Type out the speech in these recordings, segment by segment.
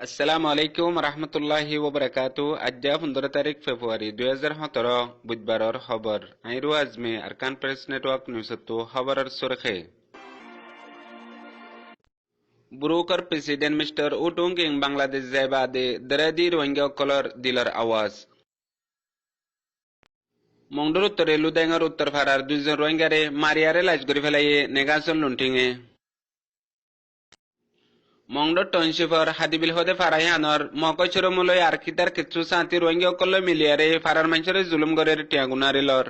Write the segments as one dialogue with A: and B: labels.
A: আসসালামু আলাইকুম রহমতুল্লাহি ওবরাকাতু। আজ্জা 15 তারিখ ফেব্রুয়ারি 2017 বুধবারর খবর আইরু আজমে আরকান প্রেস নেটওয়ার্ক নিউজতো খবরের সুরখে ব্রুকার প্রেসিডেন্ট মিস্টার উটুং কিং বাংলাদেশ যায় বাদে দরাদি রোহিঙ্গা কলর দিলার আওয়াজ মংডুর উত্তরে লুদাঙ্গার উত্তর ফারার দুজন রোহিঙ্গারে মারিয়ারে লাশ করে ফেলাইয়ে নেগাসন লুন্টিংয়ে মংডর টাউনশিপর হাদিবিল হদে ফারাই আনর মকচুরমুলই আরকিতার কিছু শান্তি রোহিঙ্গা কল মিলিয়ারে ফারার মানুষের জুলুম গরের টিয়াগুনারিলর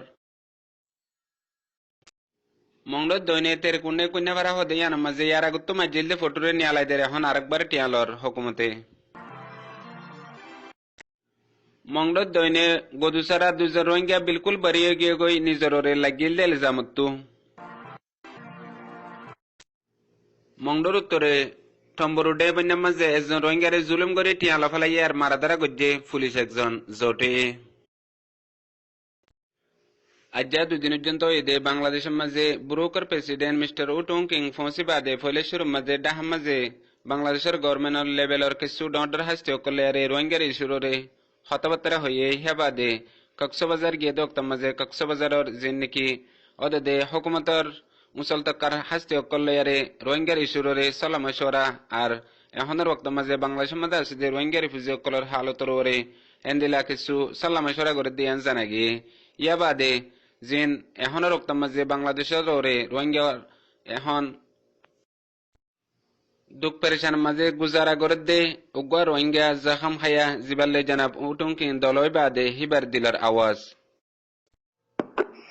A: মংডর দৈনে তের কুন্নে কুন্নে ফারা হদে ইয়ান মাঝে ইয়ার আগত মাজিলদে ফটুরে নিয়ালাইদের এখন আরেকবার টিয়ালর হকুমতে মংডর দৈনে গদুসারা দুজন রোহিঙ্গা বিলকুল বাড়িয়ে গিয়ে গই নিজরে লাগিল দে এলজামত্তু মংডর উত্তরে টম্বরু ডে বন্যার মাঝে একজন রোহিঙ্গারে জুলুম করে টিয়ালা ফেলাইয়ে আর মারাদারা গজ্জে পুলিশ একজন জোটে আজ্জা দুদিন পর্যন্ত এদে বাংলাদেশের মাঝে ব্রোকার প্রেসিডেন্ট মিস্টার উটুং কিং ফসি বাদে ফলেশ্বর মাঝে ডাহাম মাঝে বাংলাদেশের গভর্নমেন্ট লেভেলর কিছু ডর হাসতে কলে রোহিঙ্গার ইস্যুরে হতাবার্তা হয়ে ইহা বাদে কক্সবাজার গিয়ে দোক্তার মাঝে কক্সবাজারের যে নাকি অদে হুকুমতর মুসলতকার হাসতে কলে রোহিঙ্গার ইস্যুরে সলামশরা আর এখনের বক্তার মাঝে বাংলাদেশের মাঝে আছে যে রোহিঙ্গা রিফিউজি কলর হালতর ওরে এন্দিলা কিছু সলামশরা করে দিয়ে জানা গিয়ে ইয়া বাদে জিন এখনের রক্তার মাঝে বাংলাদেশের ওরে রোহিঙ্গা এখন দুঃখ পেরেশান মাঝে গুজারা করে দে উগা রোহিঙ্গা জখম খায়া জিবাল্লে জানাব উটুংকি দলই বাদে হিবার দিলার আওয়াজ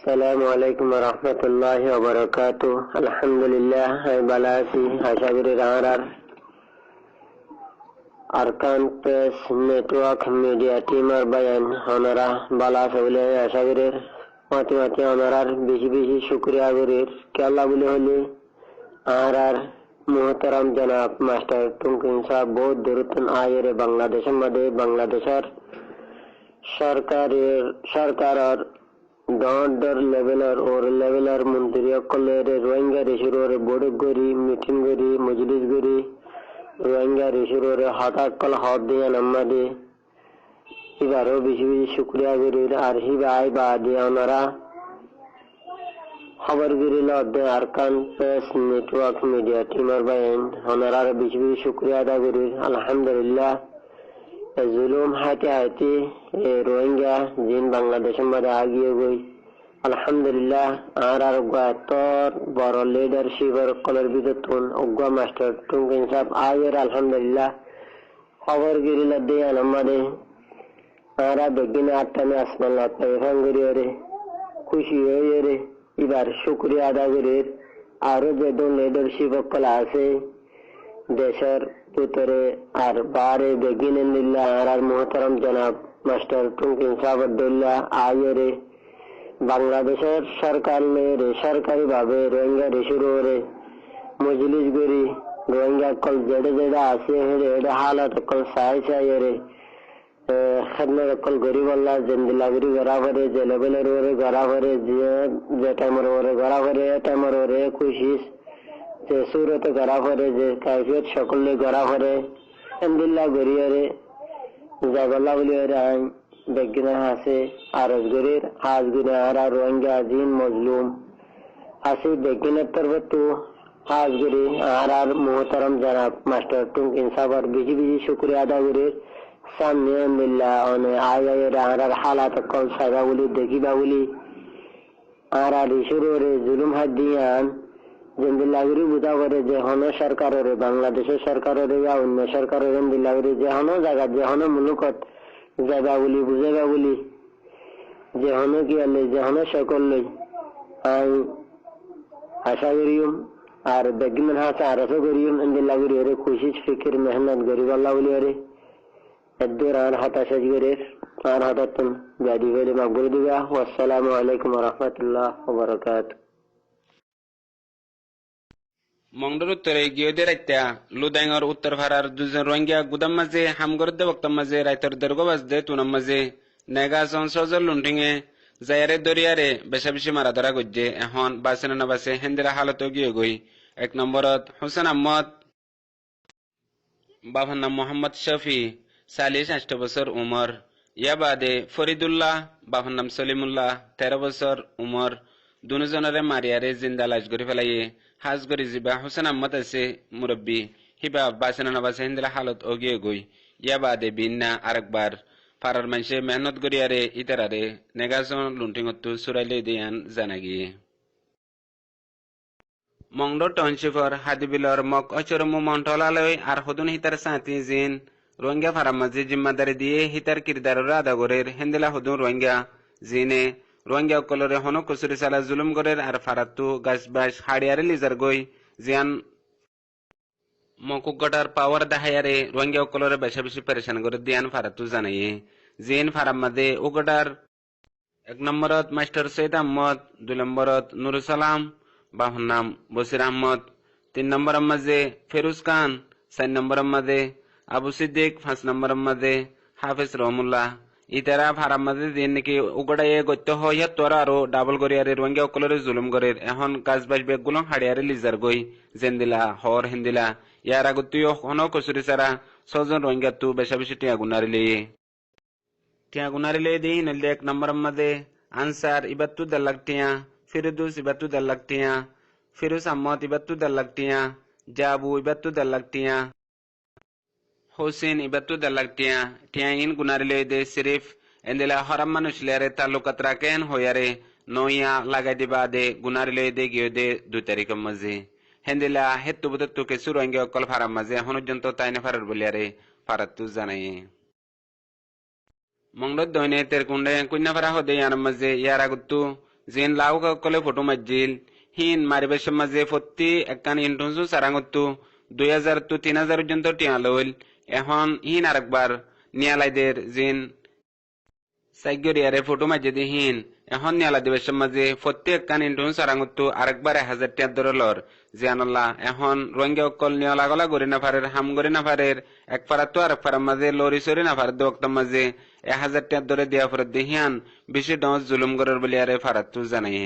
B: আসসালামু আলাইকুম রহমতুল্লাহি ওয়া বারাকাতুহু। আলহামদুলিল্লাহ বালাসি আশাগিরি রানার আরকান প্রেস নেটওয়ার্ক মিডিয়া টিমার বায়ান হনারা বালা সবলে আশাগিরির মাতি মাতি হনারার বেশি বেশি শুকরিয়া গরির কেল্লা বলে হলে আর মোহতারাম জনাব মাস্টার টুমকিন সাহেব বহুত দূরতন আয়েরে বাংলাদেশের মধ্যে বাংলাদেশের সরকারের ডর লেভেলর ওর লেভেলর মন্ত্রী অকলের রোহিঙ্গা রেশুরে বড় গরি মিটিং গরি মজলিস গরি রোহিঙ্গা রেশুরে হতাকল হদ দিয়ে নাম্মাদে এবারও বেশি বেশি শুক্রিয়া করি আর হিবাই বা দিয়ে ওনারা খবর গিরিল আরকান প্রেস নেটওয়ার্ক মিডিয়া টিমার বাইন ওনারা বেশি বেশি শুক্রিয়া আদা করি। আলহামদুলিল্লাহ জুলুম হাইতে হাইতে রোহিঙ্গা জিন বাংলাদেশের মধ্যে আগিয়ে গই আলহামদুলিল্লাহ আর তোর বড় লিডারশিপের কলের ভিতর অজ্ঞা মাস্টার টুমকিন সাহেব আয়ের আলহামদুলিল্লাহ খবর গিরিল দিয়ে আমাদের আর বেগিনে আটটানে আসমান লাগতা এখান করি রে খুশি হয়ে রে এবার শুক্রিয়া আদা করি আরো যে লিডারশিপ কলা আছে দেশের ভিতরে আর বারে বেগিনে নিল্লা আর মোহতারাম জনাব মাস্টার টুমকিন সাহাবুল্লাহ আয়েরে বাংলাদেশের সরকার রে সরকারি ভাবে রোহিঙ্গা রেশুরে মজলিস গরি রোহিঙ্গা কল যেডে যেডা আছে হেডে হালাত কল চাই রে খেদমত কল গরিব আল্লাহ জিন্দিলা গরি গড়া ভরে যে লেভেলের ওরে গড়া ভরে যে টাইমের ওরে গড়া ভরে টাইমের ওরে খুশি যে সুরত গড়া ভরে যে কাইফিয়ত সকলে গড়া ভরে আলহামদুলিল্লাহ গরিয়ারে জাগল্লা বলি আইন বেগিনা আছে আরজ গরির আজ গুনে আর রোহিঙ্গা জিন মজলুম আছে বেগিনের তরফতু আজ গরি আর মোহতারাম জনাব মাস্টার টুমকিন সাহেবের বেশি বেশি শুক্রিয়া আদা করি। সামনে আলহামদুলিল্লাহ অনে আয়ের আর হালাত কল সাজা বলি দেখিবা বলি আর ইসুরে জুলুম হাত দিয়ান জিন্দিল্লাগিরি বুঝা করে যে হন সরকারের বাংলাদেশের সরকারের ইয়া অন্য সরকারের জিন্দিল্লাগিরি যে হন জায়গা যে হন মুলুকত যাবা বলি বুঝেবা বলি যে হন কি আলে যে হন সকল I Asha Karim R begin হাসা আরস করিম জিন্দিল্লাগিরি রে খুশি ফিকির মেহনত গরিব আল্লাহ বলি রে এদুর আর হতাশাজ করে আর হঠাৎ জাদি করে মাকবুল দিবা। আসসালামু আলাইকুম রহমতুল্লাহ ওয়া বারাকাতুহু।
A: মংডর উত্তরে গিয়ে রাইতা লুদাঙ্গর উত্তর ভাড়ার দুজন রোহিঙ্গা গুদাম মাঝে হামগরদে বক্তার মাঝে রাইতর দেড়গো বাজদে তুনার মাঝে নেগা সঞ্চল লুন্টিংয়ে যায়ারে দরিয়ারে বেশা বেশি মারা ধরা গজ্জে এখন বাসে না বাসে হেন্দিরা হালত গিয়ে গই। এক নম্বরত হুসেন আহমদ বাবার নাম মোহাম্মদ শফি 48 বছর উমর। ইয়া বাদে ফরিদুল্লাহ বাবার নাম সলিমুল্লাহ 13 বছর উমর। দুজনরে মারিয়ারে জিন্দা লাশ গড়ি ফেলাইয়ে হাজ গড়ি জিবা হুসেন আহমদ আছে মুরব্বী হিবা বাসেনা নবাসে হিন্দিলা হালত ওগিয়ে গই। ইয়া বাদে বিন্না আরেকবার ফারার মানুষে মেহনত গড়িয়ারে ইতারারে নেগাজন লুন্টিংতু সুরাইলে দিয়ান জানাগিয়ে। মংডো টাউনশিপর হাদিবিলর মক অচরমু মন্টলালয় আর হদুন হিতার সাঁতি জিন রোহিঙ্গা ফারামাজি জিম্মাদারি দিয়ে হিতার কিরদাররা আদা গরের হেন্দিলা হদুন রোহিঙ্গা জিনে রোহিঙ্গা কলরে হন কসুরি সালা জুলুম গরের আর ফারাতু গাছবাস হাড়িয়ারে লিজার গই জিয়ান মকুগটার পাওয়ার দাহায়ারে রোহিঙ্গা কলরে বেশা বেশি পরেশান করে দিয়ান ফারাতু জানাইয়ে। জিন ফারামাদে উগটার 1 নম্বরত মাস্টার সৈয়দ আহমদ, 2 নম্বরত নুরুল সালাম বাহর নাম বসির আহমদ, 3 নম্বরের মাঝে ফেরুজ খান, 4 নম্বরের মাঝে আবু সিদ্দিক, 5 নম্বরের মাঝে হাফিজ রহমুল্লাহ। ইতারা ফারার মাঝে দিন নাকি উগড়াইয়ে গত্য হয় তোরা আরো ডাবল গড়িয়ারে রোহিঙ্গা অকলরে জুলুম গরের এখন গাছবাস বেগুলো হাড়িয়ারে লিজার গই জেন্দিলা হর হিন্দিলা ইয়ার আগতীয় হন কচুরি সারা 6 জন রোহিঙ্গা তু বেশা বেশি টিয়া গুনারিলে দিই নইলে 1 নম্বরের মাঝে আনসার 72 লাখ টিয়া, ফিরোদুস 72 লাখ টিয়া, ফিরোজ আহমদ 72 লাখ টিয়া, জাবু 72 লাখ টিয়া, হোসেন 72 লাখ টিয়া টিয়া ইন গুনারিলে দে সিরিফ এন্দিলা হরাম মানুষ লেরে তালুকাত রাখেন হইয়ারে নইয়া লাগাই দিবা দে গুনারিলে দে গিয়ে দে 2 তারিখের মাঝে হেন্দিলা হেতু বুতু কে সুরঙ্গে অকল ফারাম মাঝে এখন পর্যন্ত তাইনে ফারার বলিয়ারে ফারাতু জানাই। মংডত দইনে তেরকুন্ডে কুন্না ফারা হদে ইয়ার মাঝে ইয়ার আগতু জিন লাউ কলে ফটো মাজিল হিন মারিবেশের মাঝে ফত্তি একখান ইন্টুনসু সারাঙ্গতু 2000 টু 3000 পর্যন্ত টিয়া লইল এখন হিন আরেকবার নিয়ালাইদের জিন সাইগরিয়ারে ফটো মাঝে দি হিন এখন নিয়ালা দিবেশের মাঝে ফত্তি একখান ইন্টুন সারাঙ্গতু আরেকবার 1000 টিয়া ধরে লর জিয়ানুল্লাহ এখন রোহিঙ্গা অকল নিয়ালা গলা গরি না ফারের হাম গরি না ফারের এক ফারাতো আরেক ফারার মাঝে লরি সরি না ফার দোক্তার মাঝে 1000 টিয়া ধরে দিয়া ফর দেহিয়ান বেশি ডস জুলুম গরের বলিয়ারে ফারাতু জানাই।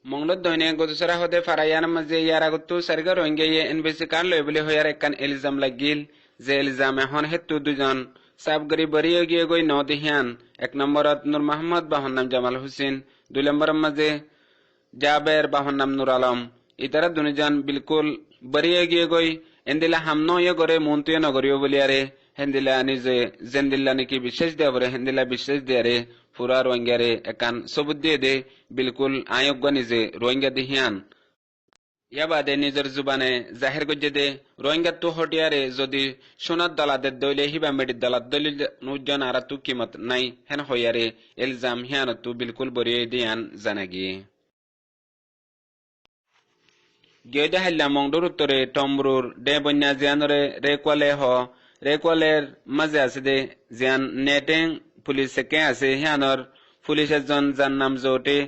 A: মংলত দইনে গদুসরা হদে ফারাইয়ান মাঝে ইয়ার আগতু সারগা রোহিঙ্গা এনবিসি কার্ড লই বলে হইয়ার একখান এলিজাম লাগিল যে এলিজাম এখন হেতু দুজন সাব গরি বরিয়ে গিয়ে গই ন দেহিয়ান 1 নম্বরত নূর মোহাম্মদ বাহর নাম জামাল হোসেন, 2 নম্বরের মাঝে জাবের বাহর নাম নুর আলম। ইতারা দুজন বিলকুল বরিয়ে গিয়ে গই এন্দিলা হামনো ইয়ে করে মন্তুয়ে নগরীয় বলিয়ারে হেন্দিলা নিজে জেন্দিল্লা নাকি বিশেষ দেয়া পরে হেন্দিলা বিশেষ দেয়ারে পুরা রোহিঙ্গারে একান সবুত দিয়ে দে বিলকুল আয়োগ্য নিজে রোহিঙ্গা দিহিয়ান ইয়া বাদে নিজের জুবানে জাহের গজ্জে দে রোহিঙ্গা তু হটিয়ারে যদি সোনার দলাদের দইলে হিবা মেডির দলাত দলিল নুজন আর তু কিমত নাই হেন হইয়ারে এলজাম হিয়ান তু বিলকুল বরিয়ে দিয়ান জানাগিয়ে। গেদে হাইলা মংডুর উত্তরে টমরুর ডে বন্যা জিয়ানরে রেকওয়ালের মাঝে আছে দে জিয়ান নেটেং পুলিশ সেকে আছে হিয়ানর পুলিশ একজন যার নাম জোটে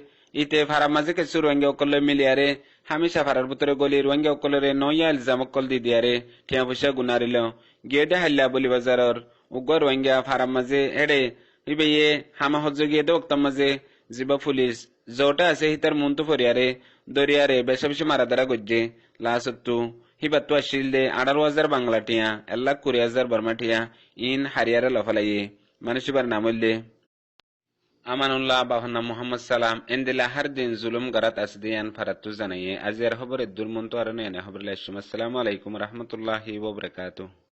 A: ইতে ফারা মাঝে কিছু রোহিঙ্গা অকলে মিলিয়ারে হামিশা ফারার ভিতরে গলি রোহিঙ্গা অকলের নয়া ইলজাম অকল দি দিয়ারে ঠিয়া পয়সা গুনারিল গেদে হাইলা বলি বাজারর উগ্র রোহিঙ্গা ফারা মাঝে এড়ে ইবে হামা হজগিয়ে দে ওক্তার মাঝে জিবা পুলিশ জোটা আছে হিতার মন্তু ফরিয়ারে দরিয়ারে বেশা বেশি মারা দ্বারা গজ্জে লাসত্তু হিবাত্তু আসিল দে 18,000 বাংলা টিয়া 1,20,000 বর্মা টিয়া ইন হারিয়ারে লফালাইয়ে মানুষিবার নাম হইলে আমানুল্লাহ বাহর নাম মোহাম্মদ সালাম এন্দিলা হার দিন জুলুম গারাত আসদিয়ান ফারাতু জানাইয়ে আজিয়ার খবরের দুর্মন্ত আর নয়নে খবর আসসালামু আলাইকুম রহমতুল্লাহি ওয়া বারাকাতুহু।